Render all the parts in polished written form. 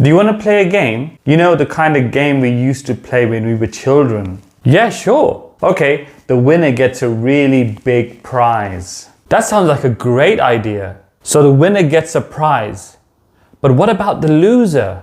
Do you want to play a game? You know, the kind of game we used to play when we were children. Yeah, sure. Okay, the winner gets a really big prize. That sounds like a great idea. So the winner gets a prize. But what about the loser?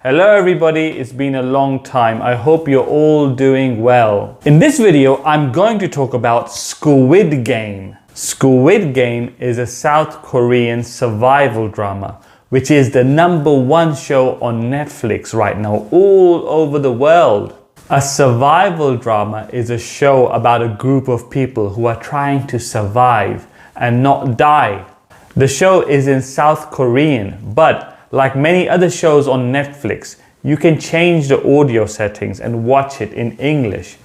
Hello everybody, it's been a long time. I hope you're all doing well. In this video, I'm going to talk about Squid Game. Squid Game is a South Korean survival drama, which is the #1 show on Netflix right now all over the world. A survival drama is a show about a group of people who are trying to survive and not die. The show is in South Korean, but like many other shows on Netflix, you can change the audio settings and watch it in English,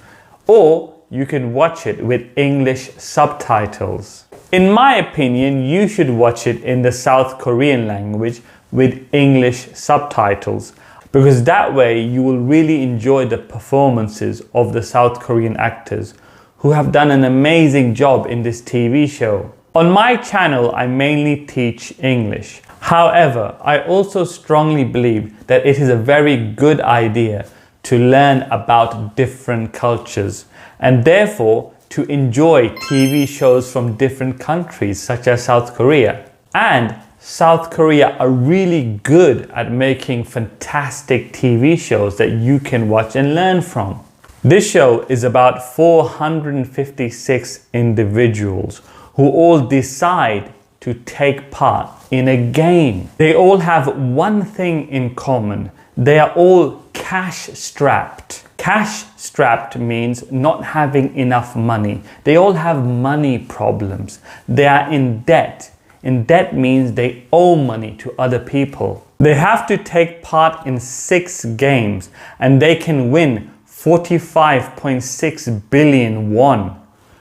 or you can watch it with English subtitles. In my opinion, you should watch it in the South Korean language with English subtitles, because that way you will really enjoy the performances of the South Korean actors who have done an amazing job in this TV show. On my channel, I mainly teach English. However, I also strongly believe that it is a very good idea to learn about different cultures and therefore to enjoy TV shows from different countries such as South Korea. And South Korea are really good at making fantastic TV shows that you can watch and learn from. This show is about 456 individuals who all decide to take part in a game. They all have one thing in common. They are all cash strapped. Cash strapped means not having enough money. They all have money problems. They are in debt. In debt means they owe money to other people. They have to take part in 6 games and they can win 45.6 billion won,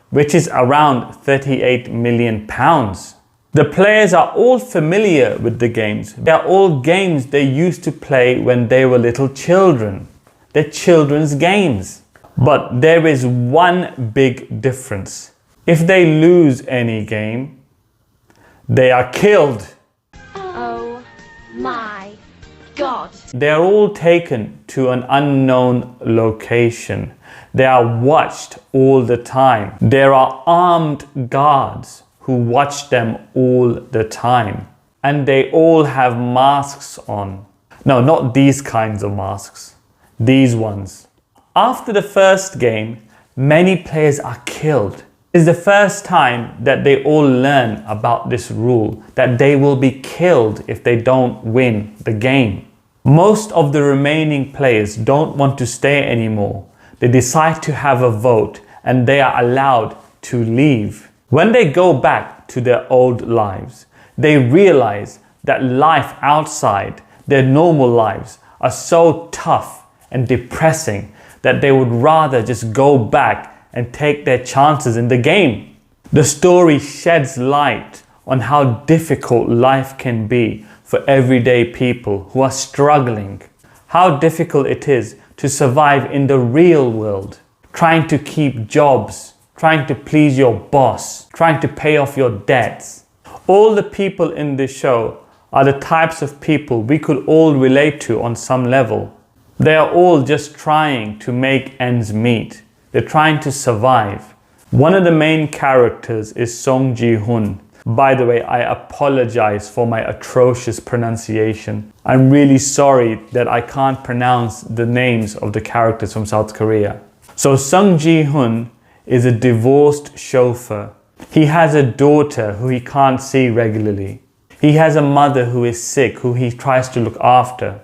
which is around 38 million pounds. The players are all familiar with the games. They are all games they used to play when they were little children. They're children's games. But there is one big difference. If they lose any game, they are killed. Oh my God. They are all taken to an unknown location. They are watched all the time. There are armed guards who watch them all the time. And they all have masks on. No, not these kinds of masks. These ones. After the first game, many players are killed. It's the first time that they all learn about this rule, that they will be killed if they don't win the game. Most of the remaining players don't want to stay anymore. They decide to have a vote and they are allowed to leave. When they go back to their old lives, they realize that life outside their normal lives are so tough and depressing that they would rather just go back and take their chances in the game. The story sheds light on how difficult life can be for everyday people who are struggling. How difficult it is to survive in the real world, trying to keep jobs, trying to please your boss, trying to pay off your debts. All the people in this show are the types of people we could all relate to on some level. They are all just trying to make ends meet. They're trying to survive. One of the main characters is Song Ji-hoon. By the way, I apologize for my atrocious pronunciation. I'm really sorry that I can't pronounce the names of the characters from South Korea. So Song Ji-hoon is a divorced chauffeur. He has a daughter who he can't see regularly. He has a mother who is sick, who he tries to look after.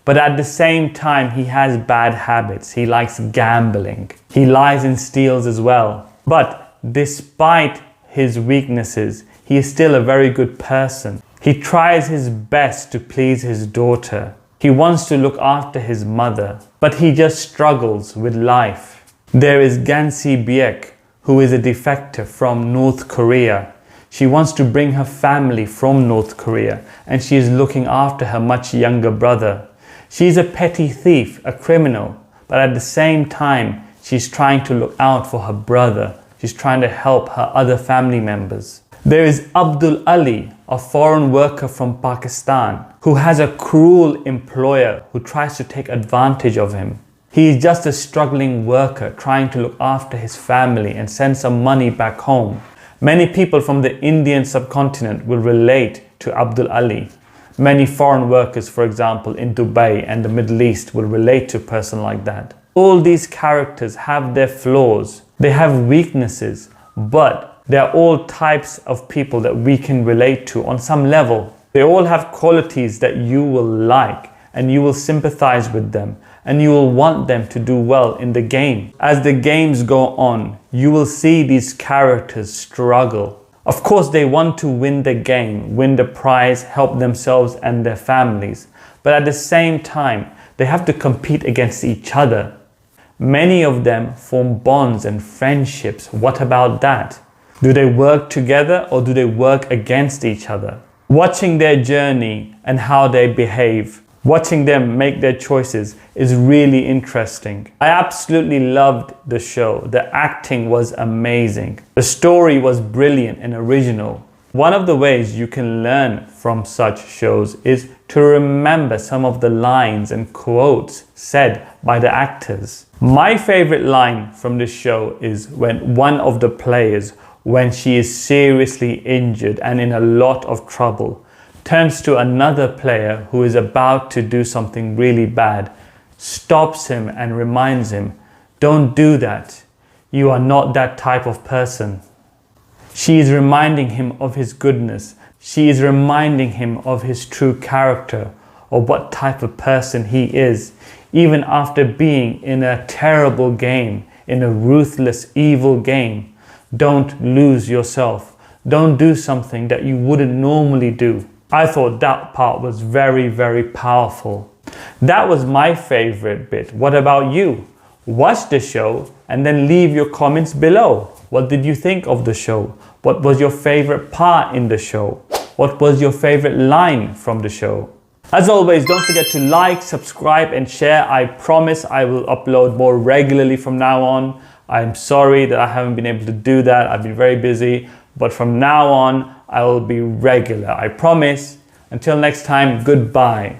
But at the same time, he has bad habits. He likes gambling. He lies and steals as well. But despite his weaknesses, he is still a very good person. He tries his best to please his daughter. He wants to look after his mother, but he just struggles with life. There is Gansi Biek, who is a defector from North Korea. She wants to bring her family from North Korea and she is looking after her much younger brother. She's a petty thief, a criminal, but at the same time, She's trying to look out for her brother. She's trying to help her other family members. There is Abdul Ali, a foreign worker from Pakistan, who has a cruel employer who tries to take advantage of him. He is just a struggling worker trying to look after his family and send some money back home. Many people from the Indian subcontinent will relate to Abdul Ali. Many foreign workers, for example, in Dubai and the Middle East will relate to a person like that. All these characters have their flaws. They have weaknesses, but they are all types of people that we can relate to on some level. They all have qualities that you will like and you will sympathize with them and you will want them to do well in the game. As the games go on, you will see these characters struggle. Of course, they want to win the game, win the prize, help themselves and their families. But at the same time, they have to compete against each other. Many of them form bonds and friendships. What about that? Do they work together or do they work against each other? Watching their journey and how they behave, watching them make their choices is really interesting. I absolutely loved the show. The acting was amazing. The story was brilliant and original. One of the ways you can learn from such shows is to remember some of the lines and quotes said by the actors. My favorite line from this show is when one of the players, when she is seriously injured and in a lot of trouble, turns to another player who is about to do something really bad, stops him and reminds him, "Don't do that. You are not that type of person." She is reminding him of his goodness. She is reminding him of his true character, of what type of person he is, even after being in a terrible game, in a ruthless, evil game. Don't lose yourself. Don't do something that you wouldn't normally do. I thought that part was very, very powerful. That was my favorite bit. What about you? Watch the show and then leave your comments below. What did you think of the show? What was your favorite part in the show? What was your favorite line from the show? As always, don't forget to like, subscribe and share. I promise I will upload more regularly from now on. I'm sorry that I haven't been able to do that. I've been very busy, but from now on, I will be regular. I promise. Until next time, goodbye.